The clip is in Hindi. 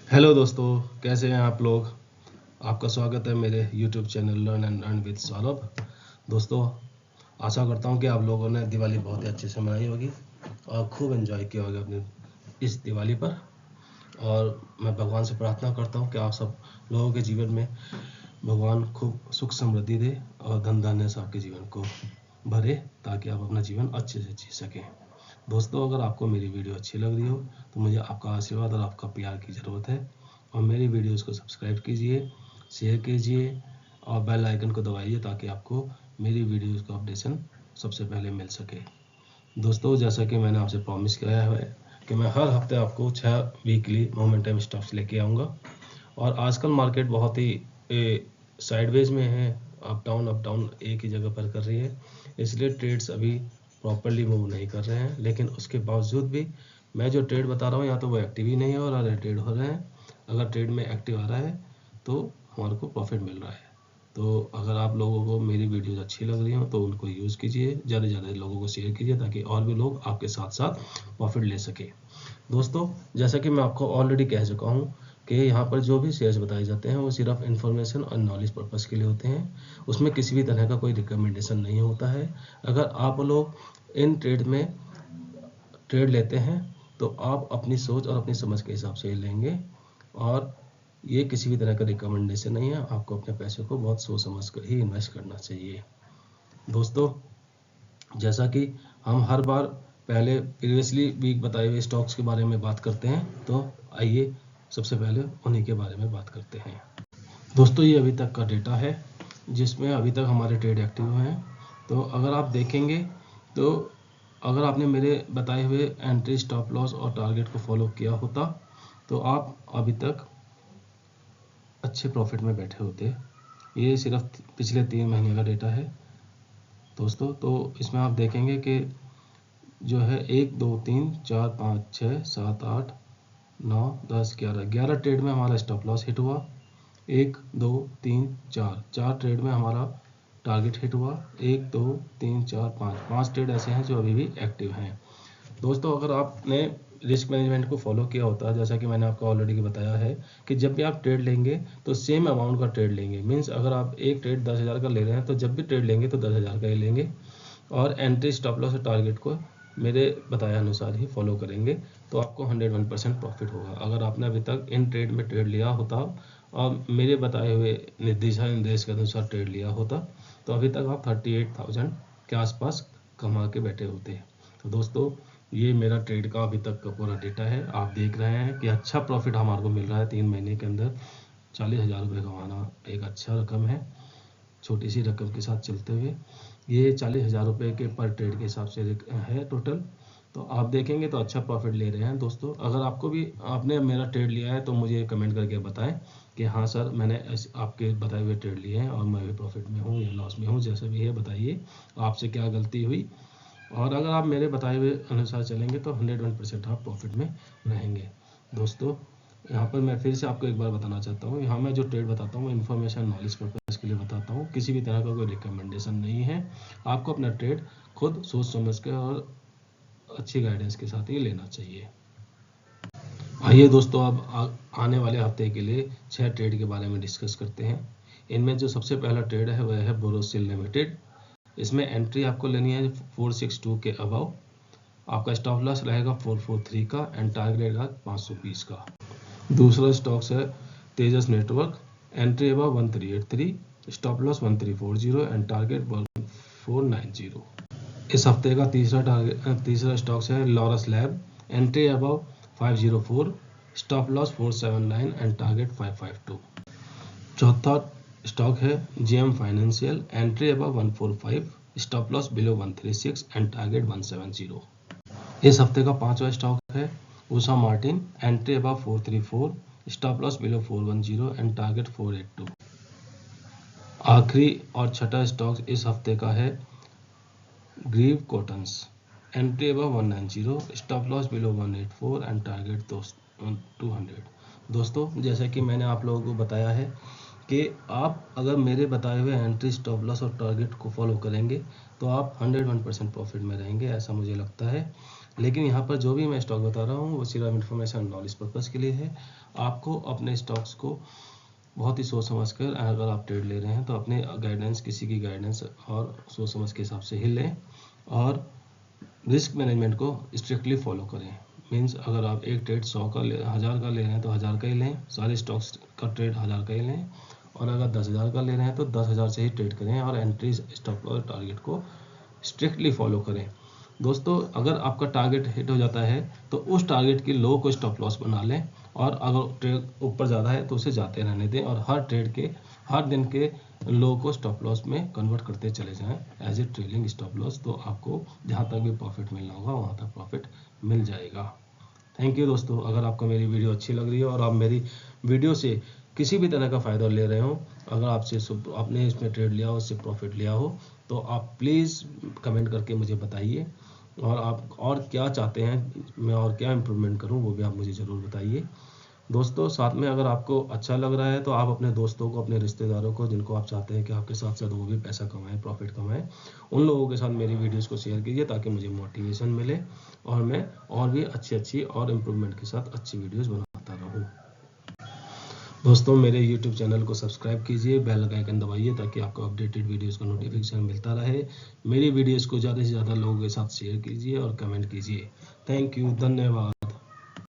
हेलो दोस्तों, कैसे हैं आप लोग। आपका स्वागत है मेरे YouTube channel learn and earn with Saurabh. दोस्तों, आशा करता हूं कि आप लोगों ने दिवाली बहुत ही अच्छे से मनाई होगी और खूब एंजॉय किया होगा अपनी इस दिवाली पर। और मैं भगवान से प्रार्थना करता हूं कि आप सब लोगों के जीवन में भगवान खूब सुख समृद्धि दे और धन धान्य से आपके जीवन को भरे, ताकि आप अपना जीवन अच्छे से जी सकें। दोस्तों, अगर आपको मेरी वीडियो अच्छी लग रही हो तो मुझे आपका आशीर्वाद और आपका प्यार की ज़रूरत है। और मेरी वीडियोस को सब्सक्राइब कीजिए, शेयर कीजिए और बेल आइकन को दबाइए, ताकि आपको मेरी वीडियोस का अपडेशन सबसे पहले मिल सके। दोस्तों, जैसा कि मैंने आपसे प्रॉमिस किया है कि मैं हर हफ्ते आपको 6 वीकली मोमेंटम स्टॉक्स लेके आऊँगा। और आजकल मार्केट बहुत ही साइडवेज में है, अप डाउन एक ही जगह पर कर रही है, इसलिए ट्रेड्स अभी प्रॉपरली मूव नहीं कर रहे हैं। लेकिन उसके बावजूद भी मैं जो ट्रेड बता रहा हूँ या तो वो एक्टिव ही नहीं हो रहा है, ट्रेड हो रहे हैं। अगर ट्रेड में एक्टिव आ रहा है तो हमारे को प्रॉफिट मिल रहा है। तो अगर आप लोगों को मेरी वीडियोस अच्छी लग रही हो तो उनको यूज़ कीजिए, ज़्यादा से ज़्यादा लोगों को शेयर कीजिए, ताकि और भी लोग आपके साथ साथ प्रॉफिट ले सके। दोस्तों, जैसा कि मैं आपको ऑलरेडी कह चुका हूँ कि यहाँ पर जो भी शेयर्स बताए जाते हैं वो सिर्फ इन्फॉर्मेशन और नॉलेज पर्पज़ के लिए होते हैं। उसमें किसी भी तरह का कोई रिकमेंडेशन नहीं होता है। अगर आप लोग इन ट्रेड में ट्रेड लेते हैं तो आप अपनी सोच और अपनी समझ के हिसाब से लेंगे, और ये किसी भी तरह का रिकमेंडेशन नहीं है। आपको अपने पैसे को बहुत सोच समझ कर ही इन्वेस्ट करना चाहिए। दोस्तों, जैसा कि हम हर बार पहले प्रीवियसली वीक बताए हुए स्टॉक्स के बारे में बात करते हैं, तो आइए सबसे पहले उन्हीं के बारे में बात करते हैं। दोस्तों, ये अभी तक का डेटा है जिसमें अभी तक हमारे ट्रेड एक्टिव हुए हैं। तो अगर आप देखेंगे तो अगर आपने मेरे बताए हुए एंट्री, स्टॉप लॉस और टारगेट को फॉलो किया होता तो आप अभी तक अच्छे प्रॉफिट में बैठे होते। ये सिर्फ पिछले 3 महीने का डेटा है दोस्तों। तो इसमें आप देखेंगे कि जो है 1 2 3 4 5 6 7 8 9 10 11 ट्रेड में हमारा स्टॉप लॉस हिट हुआ। 1 2 3 4 ट्रेड में हमारा टारगेट हिट हुआ। 1 2 3 4 5 ट्रेड ऐसे हैं जो अभी भी एक्टिव हैं। दोस्तों, अगर आपने रिस्क मैनेजमेंट को फॉलो किया होता, जैसा कि मैंने आपको ऑलरेडी बताया है कि जब भी आप ट्रेड लेंगे तो सेम अमाउंट का ट्रेड लेंगे। मीन्स अगर आप एक ट्रेड 10,000 का ले रहे हैं तो जब भी ट्रेड लेंगे तो 10,000 का ही लेंगे, और एंट्री, स्टॉप लॉस और टारगेट को मेरे बताए अनुसार ही फॉलो करेंगे, तो आपको 101% प्रॉफिट होगा। अगर आपने अभी तक इन ट्रेड में ट्रेड लिया होता और मेरे बताए हुए निर्देश के अनुसार ट्रेड लिया होता तो अभी तक आप 38,000 के आसपास कमा के बैठे होते। तो दोस्तों, ये मेरा ट्रेड का अभी तक का पूरा डेटा है। आप देख रहे हैं कि अच्छा प्रॉफिट हमारे को मिल रहा है 3 महीने के अंदर। 40,000 रुपये कमाना एक अच्छा रकम है, छोटी सी रकम के साथ चलते हुए। ये 40,000 रुपये के पर ट्रेड के हिसाब से है टोटल। तो आप देखेंगे तो अच्छा प्रॉफिट ले रहे हैं। दोस्तों, अगर आपको भी आपने मेरा ट्रेड लिया है तो मुझे कमेंट करके बताएं कि हाँ सर, मैंने आपके बताए हुए ट्रेड लिए हैं और मैं भी प्रॉफिट में हूँ या लॉस में हूँ, जैसा भी है बताइए आपसे क्या गलती हुई। और अगर आप मेरे बताए हुए अनुसार चलेंगे तो 101% आप प्रॉफिट में रहेंगे। दोस्तों, यहाँ पर मैं फिर से आपको एक बार बताना चाहता हूँ, यहाँ मैं जो ट्रेड बताता हूँ इन्फॉर्मेशन नॉलेज पर्पज़ के लिए बताता हूँ, किसी भी तरह का कोई रिकमेंडेशन नहीं है। आपको अपना ट्रेड खुद सोच समझ के और अच्छी गाइडेंस के साथ ही लेना चाहिए। आइए दोस्तों, अब आने वाले हफ्ते के लिए 6 ट्रेड के बारे में डिस्कस करते हैं। इनमें जो सबसे पहला ट्रेड है वह है बोरोसिल लिमिटेड। इसमें एंट्री आपको लेनी है 462 के अबव। आपका स्टॉप लॉस रहेगा 443 का एंड टारगेट रहेगा 520 का। दूसरा स्टॉक्स है Tejas network. Entry above 1383, stop loss 1340 and target 1490। इस हफ्ते का तीसरा स्टॉक्स है Laurus lab. Entry above 504, stop loss 479 and target 552। चौथा स्टॉक है JM financial. Entry above 145, stop loss below 136 and target 170। इस हफ्ते का पांचवा स्टॉक है Usha Martin. Entry above 434, stop loss below 410 and target 482। आखिरी और छठा स्टॉक इस हफ्ते का है Greaves Cottons. Entry above 190, stop loss below 184 and target 200। दोस्तों, जैसा कि मैंने आप लोगों को बताया है कि आप अगर मेरे बताए हुए एंट्री, स्टॉप लॉस और टारगेट को फॉलो करेंगे तो आप 101% प्रॉफिट में रहेंगे, ऐसा मुझे लगता है। लेकिन यहाँ पर जो भी मैं स्टॉक बता रहा हूँ वो सिर्फ इन्फॉर्मेशन नॉलेज पर्पज़ के लिए है। आपको अपने स्टॉक्स को बहुत ही सोच समझ कर, अगर आप ट्रेड ले रहे हैं तो अपने गाइडेंस, किसी की गाइडेंस और सोच समझ के हिसाब से ही लें और रिस्क मैनेजमेंट को स्ट्रिक्टली फॉलो करें। मीन्स अगर आप एक ट्रेड 100 का 1000 का ले रहे हैं तो 1000 का ही लें, सारे स्टॉक्स का ट्रेड 1000 का ही लें, और अगर 10,000 का ले रहे हैं तो 10,000 से ही ट्रेड करें और एंट्री स्टॉप और टारगेट को स्ट्रिक्टली फॉलो करें। दोस्तों, अगर आपका टारगेट हिट हो जाता है तो उस टारगेट की लो को स्टॉप लॉस बना लें, और अगर ट्रेड ऊपर ज़्यादा है तो उसे जाते रहने दें, और हर ट्रेड के हर दिन के लो को स्टॉप लॉस में कन्वर्ट करते चले जाएं as a trailing stop loss. तो आपको जहां तक भी प्रॉफिट मिलना होगा वहां तक प्रॉफिट मिल जाएगा। थैंक यू दोस्तों। अगर आपको मेरी वीडियो अच्छी लग रही है और आप मेरी वीडियो से किसी भी तरह का फ़ायदा ले रहे हो, अगर आपने इसमें ट्रेड लिया हो, उससे प्रॉफिट लिया हो, तो आप प्लीज़ कमेंट करके मुझे बताइए, और आप और क्या चाहते हैं मैं और क्या इम्प्रूवमेंट करूं वो भी आप मुझे ज़रूर बताइए। दोस्तों, साथ में अगर आपको अच्छा लग रहा है तो आप अपने दोस्तों को, अपने रिश्तेदारों को, जिनको आप चाहते हैं कि आपके साथ साथ वो भी पैसा कमाएं, प्रॉफिट कमाएं, उन लोगों के साथ मेरी वीडियोस को शेयर कीजिए ताकि मुझे मोटिवेशन मिले और मैं और भी अच्छी और इम्प्रूवमेंट के साथ अच्छी वीडियोस बनाता रहूं। दोस्तों, मेरे YouTube चैनल को सब्सक्राइब कीजिए, बेल का आइकन दबाइए ताकि आपको अपडेटेड वीडियोस का नोटिफिकेशन मिलता रहे। मेरी वीडियोस को ज़्यादा से ज़्यादा लोगों के साथ शेयर कीजिए और कमेंट कीजिए। थैंक यू, धन्यवाद।